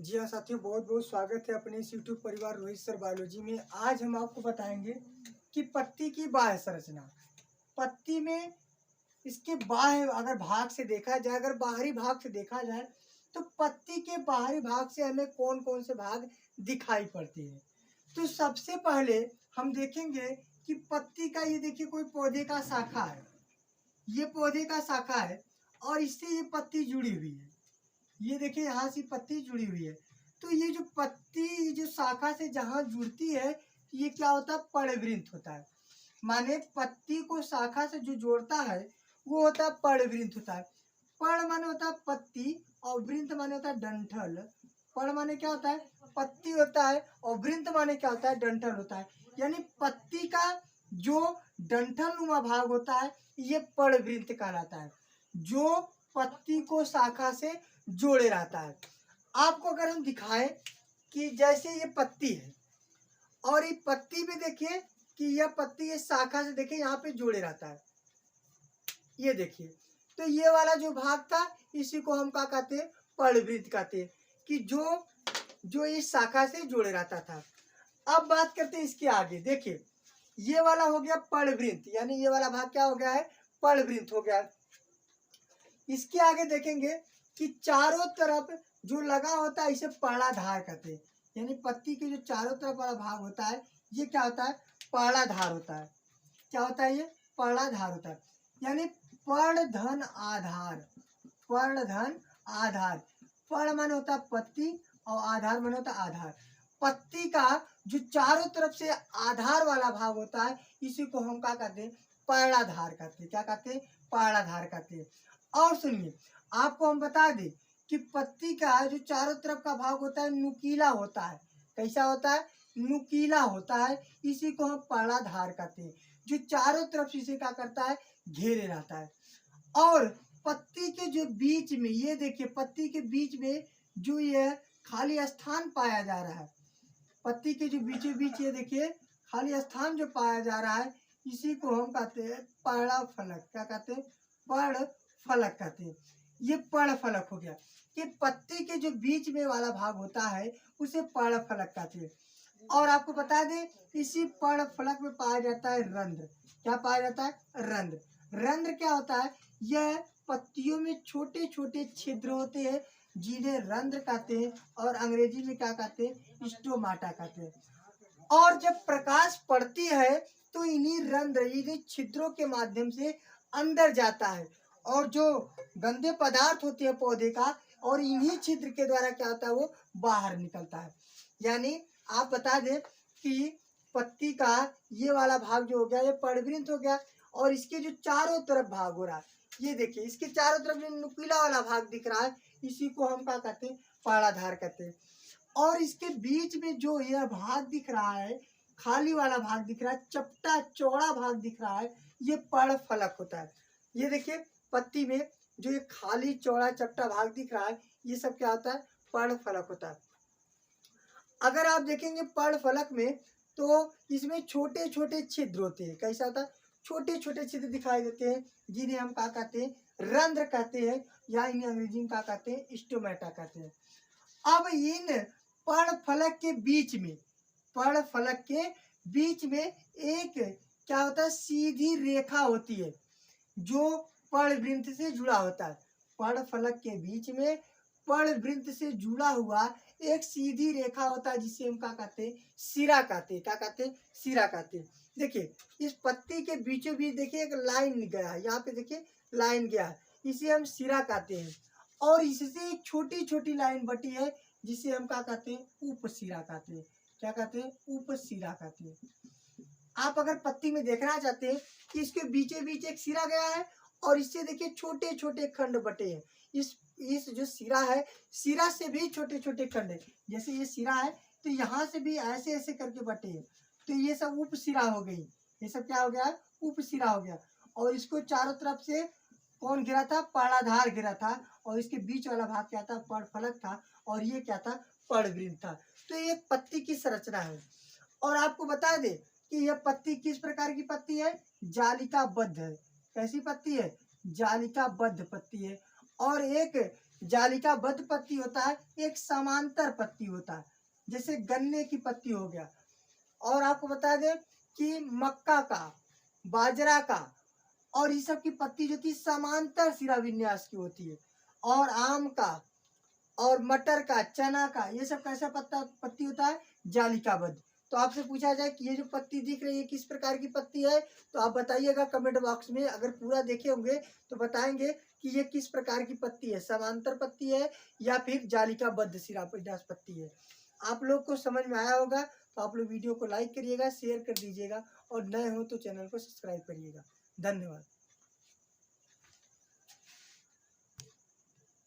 जी हाँ साथियों, बहुत बहुत स्वागत है अपने इस यूट्यूब परिवार रोहित सर बायोलॉजी में। आज हम आपको बताएंगे कि पत्ती की बाह्य संरचना। पत्ती में इसके बाह्य अगर भाग से देखा जाए, अगर बाहरी भाग से देखा जाए तो पत्ती के बाहरी भाग से हमें कौन कौन से भाग दिखाई पड़ते हैं। तो सबसे पहले हम देखेंगे कि पत्ती का, ये देखिए कोई पौधे का शाखा है, ये पौधे का शाखा है और इससे ये पत्ती जुड़ी हुई है। ये देखिए यहाँ से पत्ती जुड़ी हुई है। तो ये जो पत्ती जो शाखा से जहाँ जुड़ती है, ये क्या होता है, पर्णवृंत होता है। माने पत्ती को शाखा से जो जोड़ता है वो होता है पर्णवृंत होता है। पर्ण माने होता है पत्ती और वृंत माने होता है डंठल। पर्ण माने क्या होता है, पत्ती होता है, और वृंत माने क्या होता है, डंठल होता है। यानी पत्ती का जो डंठल नुमा भाग होता है ये पर्णवृंत कहलाता है, जो पत्ती को शाखा से जोड़े रहता है। आपको अगर हम दिखाएं कि जैसे ये पत्ती है और ये पत्ती में देखिए कि यह पत्ती ये शाखा से देखिए यहाँ पे जोड़े रहता है, ये देखिए। तो ये वाला जो भाग था इसी को हम क्या कहते हैं, पर्णवृंत कहते हैं, कि जो इस शाखा से जोड़े रहता था। अब बात करते हैं इसके आगे। देखिए ये वाला हो गया पर्णवृंत, यानी ये वाला भाग क्या हो गया है, पर्णवृंत हो गया। इसके आगे देखेंगे कि चारों तरफ जो लगा होता है इसे पर्णाधार कहते हैं। यानी पत्ती के जो चारों तरफ वाला भाग होता है ये क्या होता है, पर्णाधार होता है। क्या होता है, ये पर्णाधार होता है। यानी पर्णधन आधार, पर्णधन आधार। पर्ण माने होता है पत्ती और आधार माने होता है आधार। पत्ती का जो चारों तरफ से आधार वाला भाग होता है इसी को हम क्या कहते हैं, पर्णाधार कहते हैं। क्या कहते हैं, पर्णाधार कहते हैं। और सुनिए, आपको हम बता दें कि पत्ती का जो चारों तरफ का भाग होता है नुकीला होता है। कैसा होता है, नुकीला होता है, इसी को हम पर्णाधार कहते हैं। जो चारों तरफ से इसे क्या करता है, घेरे रहता है। और पत्ती के जो बीच में, ये देखिए पत्ती के बीच में जो ये खाली स्थान पाया जा रहा है, पत्ती के जो बीचों बीच ये देखिए खाली स्थान जो पाया जा रहा है इसी को हम कहते हैं पर्णफलक। क्या कहते हैं, पर्णफलक कहते हैं। ये पर्णफलक हो गया कि पत्ती के जो बीच में वाला भाग होता है उसे पर्णफलक कहते हैं। और आपको बता दें इसी पर्णफलक में पाया जाता है रंध्र। क्या पाया जाता है, रंध्र। रंध्र क्या होता है, यह पत्तियों में छोटे छोटे छिद्र होते हैं जिन्हें रंध्र कहते हैं, और अंग्रेजी में क्या कहते हैं, स्टोमाटा कहते हैं। और जब प्रकाश पड़ती है तो इन्हीं रंध्र, इन्हीं छिद्रों के माध्यम से अंदर जाता है, और जो गंदे पदार्थ होते हैं पौधे का, और इन्हीं छिद्र के द्वारा क्या होता है, वो बाहर निकलता है। यानी आप बता दें कि पत्ती का ये वाला भाग जो हो गया ये पर्णवृंत हो गया, और इसके जो चारों तरफ भाग हो रहा है, ये देखिए इसके चारों तरफ जो नुकीला वाला भाग दिख रहा है इसी को हम क्या कहते हैं, पर्णाधार कहते हैं। और इसके बीच में जो यह भाग दिख रहा है, खाली वाला भाग दिख रहा है, चपटा चौड़ा भाग दिख रहा है, ये पर्णफलक होता है। ये देखिए पत्ती में जो ये खाली चौड़ा चपटा भाग दिख रहा है ये सब क्या होता है, पर्णफलक होता है। अगर आप देखेंगे पर्णफलक में तो इसमें छोटे छोटे छिद्र होते हैं। कैसा होता है, छोटे छोटे छिद्र दिखाई देते हैं जिन्हें हम क्या कहते हैं, रंध्र कहते हैं, या इन्हें अंग्रेजी में क्या कहते हैं, स्टोमेटा कहते हैं। अब इन पर्णफलक के बीच में, पर्णफलक के बीच में एक क्या होता है, सीधी रेखा होती है जो पर्णवृंत से जुड़ा होता है। पर्णफलक के बीच में पर्णवृंत से जुड़ा हुआ एक सीधी रेखा होता है जिसे हम क्या कहते हैं, सिरा कहते हैं। क्या कहते हैं, सिरा कहते हैं। देखिए इस पत्ती के बीचों बीच देखिए एक लाइन गया है, यहाँ पे देखिए लाइन गया है, इसे हम सिरा कहते हैं। और इससे एक छोटी छोटी लाइन बटी है जिसे हम क्या कहते हैं, उपसिरा कहते हैं। क्या कहते हैं, उपसिरा कहते हैं। आप अगर पत्ती में देखना चाहते हैं कि इसके बीचे बीच एक सिरा गया है और इससे देखिए छोटे छोटे खंड बटे हैं। इस जो सिरा है, सिरा से भी छोटे छोटे खंड है। जैसे ये सिरा है तो यहाँ से भी ऐसे ऐसे करके बटे हैं, तो ये सब उपसिरा हो गई। ये सब क्या हो गया, उपसिरा हो गया। और इसको चारों तरफ से कौन घिरा था, पर्णाधार घिरा था, और इसके बीच वाला भाग क्या था, पर्णफलक था, और ये क्या था, पर्णवृंत था। तो ये पत्ती की संरचना है। और आपको बता दें कि यह पत्ती किस प्रकार की पत्ती है, जालिकाबद्ध है। कैसी पत्ती है, जालिकाबद्ध पत्ती है। और एक जालिकाबद्ध पत्ती होता है, एक समांतर पत्ती होता है, जैसे गन्ने की पत्ती हो गया। और आपको बता दें कि मक्का का, बाजरा का और ये सब की पत्ती जो थी समांतर शिरा विन्यास की होती है। और आम का और मटर का, चना का, ये सब कैसा पत्ती होता है? जालिकाबद्ध। तो आपसे पूछा जाए कि ये जो पत्ती दिख रही है किस प्रकार की पत्ती है, तो आप बताइएगा कमेंट बॉक्स में। अगर पूरा देखे होंगे तो बताएंगे कि ये किस प्रकार की पत्ती है, समांतर पत्ती है या फिर जालिकाबद्ध शिरा विन्यास पत्ती है। आप लोग को समझ में आया होगा तो आप लोग वीडियो को लाइक करिएगा, शेयर कर दीजिएगा और नए हो तो चैनल को सब्सक्राइब करिएगा। धन्यवाद।